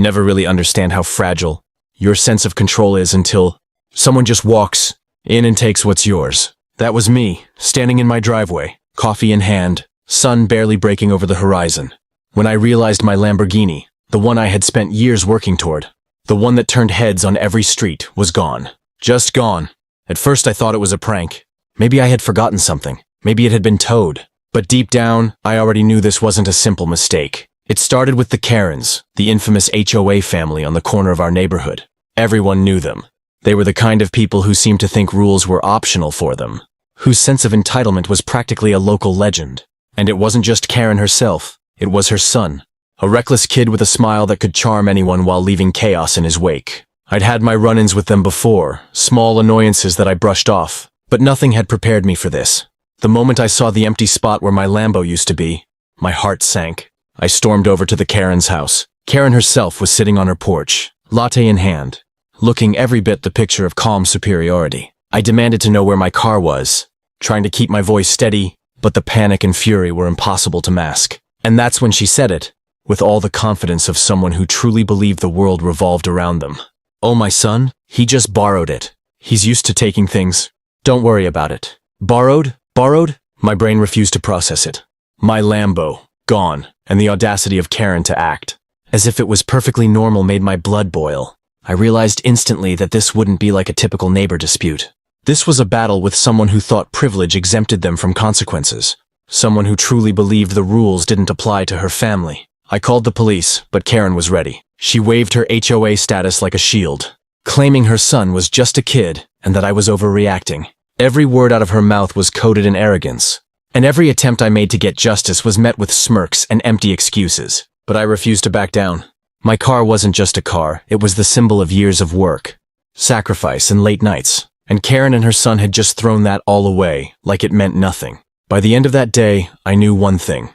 never really understand how fragile your sense of control is until someone just walks in and takes what's yours. That was me, standing in my driveway, coffee in hand, sun barely breaking over the horizon, when I realized my Lamborghini, the one I had spent years working toward, the one that turned heads on every street, was gone. Just gone. At first I thought it was a prank. Maybe I had forgotten something. Maybe it had been towed. But deep down, I already knew this wasn't a simple mistake. It started with the Karens, the infamous HOA family on the corner of our neighborhood. Everyone knew them. They were the kind of people who seemed to think rules were optional for them, whose sense of entitlement was practically a local legend. And it wasn't just Karen herself, it was her son, a reckless kid with a smile that could charm anyone while leaving chaos in his wake. I'd had my run-ins with them before, small annoyances that I brushed off, but nothing had prepared me for this. The moment I saw the empty spot where my Lambo used to be, my heart sank. I stormed over to the Karen's house. Karen herself was sitting on her porch, latte in hand, looking every bit the picture of calm superiority. I demanded to know where my car was, trying to keep my voice steady, but the panic and fury were impossible to mask. And that's when she said it, with all the confidence of someone who truly believed the world revolved around them. "Oh, my son, he just borrowed it. He's used to taking things. Don't worry about it." Borrowed? Borrowed? My brain refused to process it. My Lambo, gone, and the audacity of Karen to act as if it was perfectly normal made my blood boil. I realized instantly that this wouldn't be like a typical neighbor dispute. This was a battle with someone who thought privilege exempted them from consequences. Someone who truly believed the rules didn't apply to her family. I called the police, but Karen was ready. She waved her HOA status like a shield, claiming her son was just a kid and that I was overreacting. Every word out of her mouth was coated in arrogance, and every attempt I made to get justice was met with smirks and empty excuses. But I refused to back down. My car wasn't just a car, it was the symbol of years of work, sacrifice, and late nights. And Karen and her son had just thrown that all away, like it meant nothing. By the end of that day, I knew one thing.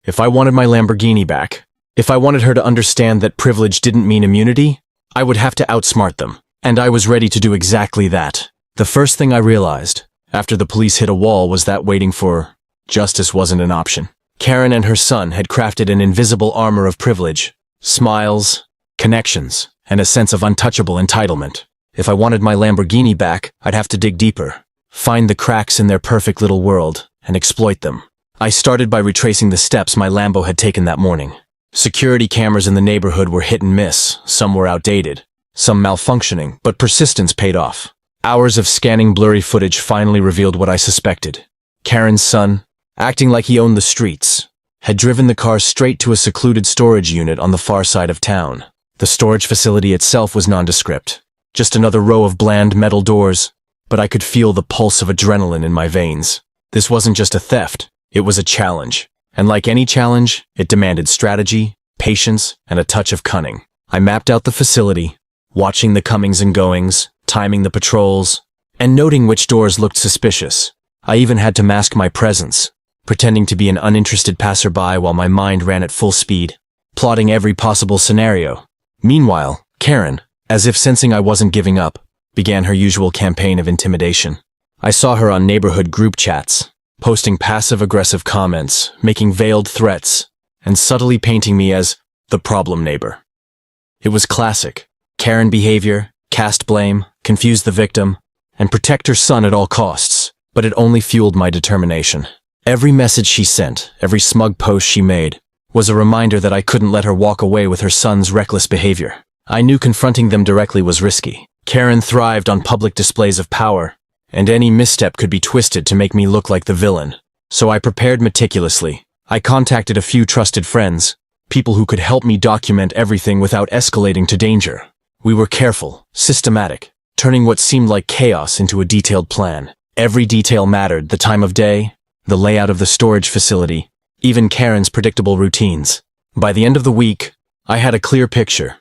If I wanted my Lamborghini back, if I wanted her to understand that privilege didn't mean immunity, I would have to outsmart them. And I was ready to do exactly that. The first thing I realized, after the police hit a wall, was that waiting for justice wasn't an option. Karen and her son had crafted an invisible armor of privilege, smiles, connections, and a sense of untouchable entitlement. If I wanted my Lamborghini back, I'd have to dig deeper, find the cracks in their perfect little world, and exploit them. I started by retracing the steps my Lambo had taken that morning. Security cameras in the neighborhood were hit and miss, some were outdated, some malfunctioning, but persistence paid off. Hours of scanning blurry footage finally revealed what I suspected. Karen's son, acting like he owned the streets, had driven the car straight to a secluded storage unit on the far side of town. The storage facility itself was nondescript, just another row of bland metal doors, but I could feel the pulse of adrenaline in my veins. This wasn't just a theft, it was a challenge. And like any challenge, it demanded strategy, patience, and a touch of cunning. I mapped out the facility, watching the comings and goings, timing the patrols, and noting which doors looked suspicious. I even had to mask my presence, pretending to be an uninterested passerby while my mind ran at full speed, plotting every possible scenario. Meanwhile, Karen, as if sensing I wasn't giving up, began her usual campaign of intimidation. I saw her on neighborhood group chats, posting passive-aggressive comments, making veiled threats, and subtly painting me as the problem neighbor. It was classic. Karen behavior, cast blame, confuse the victim, and protect her son at all costs. But it only fueled my determination. Every message she sent, every smug post she made, was a reminder that I couldn't let her walk away with her son's reckless behavior. I knew confronting them directly was risky. Karen thrived on public displays of power, and any misstep could be twisted to make me look like the villain. So I prepared meticulously. I contacted a few trusted friends, people who could help me document everything without escalating to danger. We were careful, systematic, turning what seemed like chaos into a detailed plan. Every detail mattered: the time of day, the layout of the storage facility, even Karen's predictable routines. By the end of the week, I had a clear picture.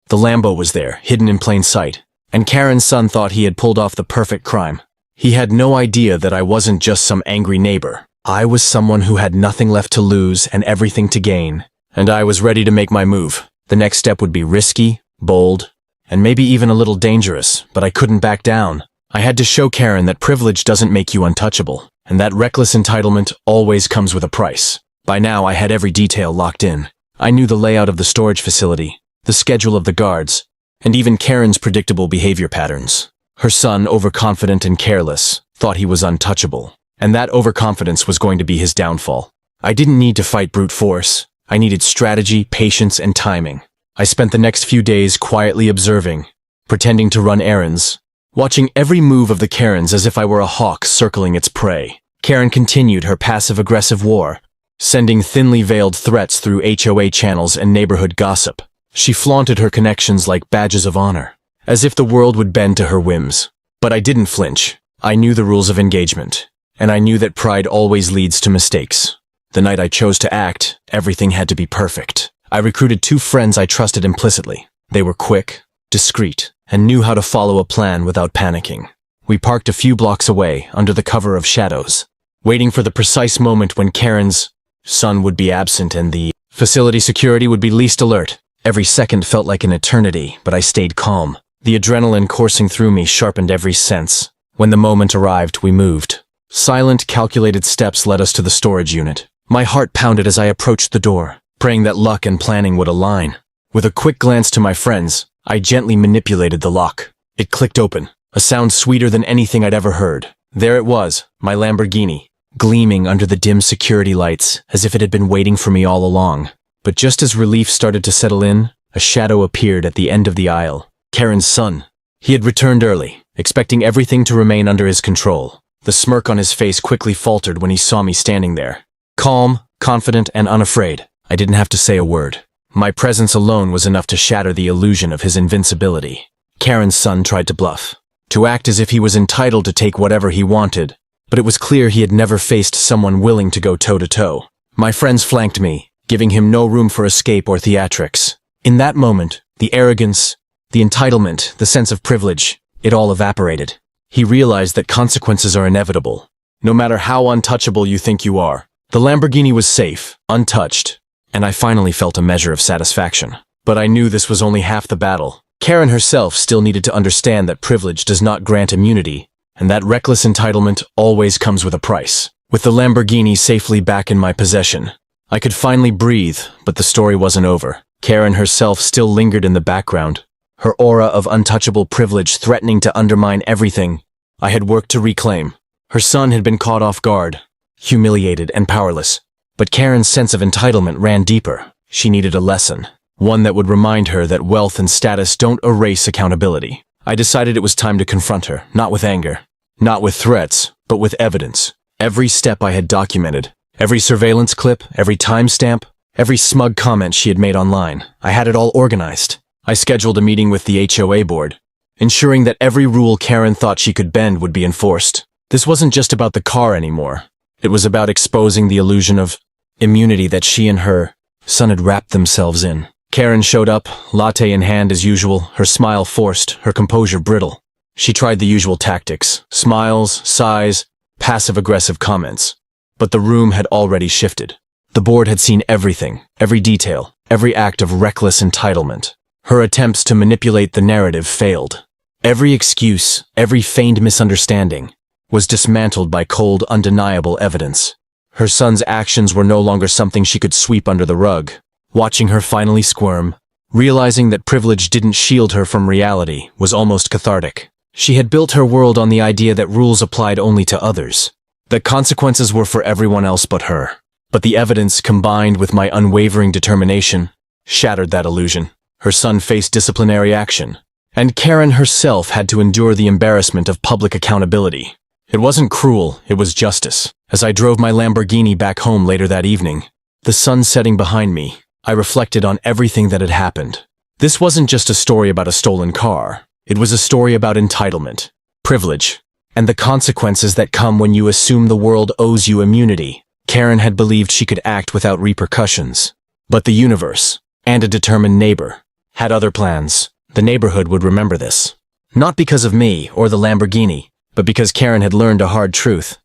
The Lambo was there, hidden in plain sight, and Karen's son thought he had pulled off the perfect crime. He had no idea that I wasn't just some angry neighbor. I was someone who had nothing left to lose and everything to gain, and I was ready to make my move. The next step would be risky, bold, and maybe even a little dangerous, but I couldn't back down. I had to show Karen that privilege doesn't make you untouchable, and that reckless entitlement always comes with a price. By now, I had every detail locked in. I knew the layout of the storage facility, the schedule of the guards, and even Karen's predictable behavior patterns. Her son, overconfident and careless, thought he was untouchable, and that overconfidence was going to be his downfall. I didn't need to fight brute force. I needed strategy, patience, and timing. I spent the next few days quietly observing, pretending to run errands, watching every move of the Karens as if I were a hawk circling its prey. Karen continued her passive-aggressive war, sending thinly veiled threats through HOA channels and neighborhood gossip. She flaunted her connections like badges of honor, as if the world would bend to her whims. But I didn't flinch. I knew the rules of engagement, and I knew that pride always leads to mistakes. The night I chose to act, everything had to be perfect. I recruited 2 friends I trusted implicitly. They were quick, discreet, and knew how to follow a plan without panicking. We parked a few blocks away, under the cover of shadows, waiting for the precise moment when Karen's son would be absent and the facility security would be least alert. Every second felt like an eternity, but I stayed calm. The adrenaline coursing through me sharpened every sense. When the moment arrived, we moved. Silent, calculated steps led us to the storage unit. My heart pounded as I approached the door, praying that luck and planning would align. With a quick glance to my friends, I gently manipulated the lock. It clicked open, a sound sweeter than anything I'd ever heard. There it was, my Lamborghini, gleaming under the dim security lights, as if it had been waiting for me all along. But just as relief started to settle in, a shadow appeared at the end of the aisle. Karen's son. He had returned early, expecting everything to remain under his control. The smirk on his face quickly faltered when he saw me standing there. Calm, confident, and unafraid. I didn't have to say a word. My presence alone was enough to shatter the illusion of his invincibility. Karen's son tried to bluff, to act as if he was entitled to take whatever he wanted, but it was clear he had never faced someone willing to go toe-to-toe. My friends flanked me, giving him no room for escape or theatrics. In that moment, the arrogance, the entitlement, the sense of privilege, it all evaporated. He realized that consequences are inevitable, no matter how untouchable you think you are. The Lamborghini was safe, untouched, and I finally felt a measure of satisfaction. But I knew this was only half the battle. Karen herself still needed to understand that privilege does not grant immunity, and that reckless entitlement always comes with a price. With the Lamborghini safely back in my possession, I could finally breathe, but the story wasn't over. Karen herself still lingered in the background, her aura of untouchable privilege threatening to undermine everything I had worked to reclaim. Her son had been caught off guard, humiliated and powerless. But Karen's sense of entitlement ran deeper. She needed a lesson, one that would remind her that wealth and status don't erase accountability. I decided it was time to confront her, not with anger, not with threats, but with evidence. Every step I had documented, every surveillance clip, every timestamp, every smug comment she had made online, I had it all organized. I scheduled a meeting with the HOA board, ensuring that every rule Karen thought she could bend would be enforced. This wasn't just about the car anymore. It was about exposing the illusion of immunity that she and her son had wrapped themselves in. Karen showed up, latte in hand as usual, her smile forced, her composure brittle. She tried the usual tactics, smiles, sighs, passive-aggressive comments. But the room had already shifted. The board had seen everything, every detail, every act of reckless entitlement. Her attempts to manipulate the narrative failed. Every excuse, every feigned misunderstanding, was dismantled by cold, undeniable evidence. Her son's actions were no longer something she could sweep under the rug. Watching her finally squirm, realizing that privilege didn't shield her from reality, was almost cathartic. She had built her world on the idea that rules applied only to others, that consequences were for everyone else but her. But the evidence, combined with my unwavering determination, shattered that illusion. Her son faced disciplinary action, and Karen herself had to endure the embarrassment of public accountability. It wasn't cruel, it was justice. As I drove my Lamborghini back home later that evening, the sun setting behind me, I reflected on everything that had happened. This wasn't just a story about a stolen car. It was a story about entitlement, privilege, and the consequences that come when you assume the world owes you immunity. Karen had believed she could act without repercussions. But the universe, and a determined neighbor, had other plans. The neighborhood would remember this. Not because of me or the Lamborghini, but because Karen had learned a hard truth.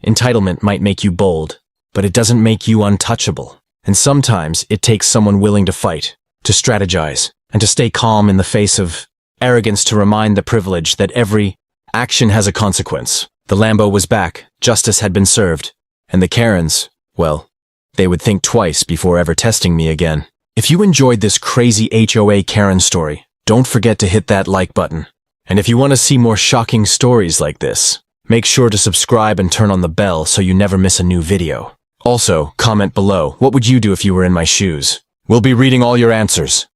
Entitlement might make you bold, but it doesn't make you untouchable. And sometimes it takes someone willing to fight, to strategize, and to stay calm in the face of arrogance to remind the privileged that every action has a consequence. The Lambo was back, justice had been served, and the Karens, well, they would think twice before ever testing me again. If you enjoyed this crazy HOA Karen story, don't forget to hit that like button. And if you want to see more shocking stories like this, make sure to subscribe and turn on the bell so you never miss a new video. Also, comment below, what would you do if you were in my shoes? We'll be reading all your answers.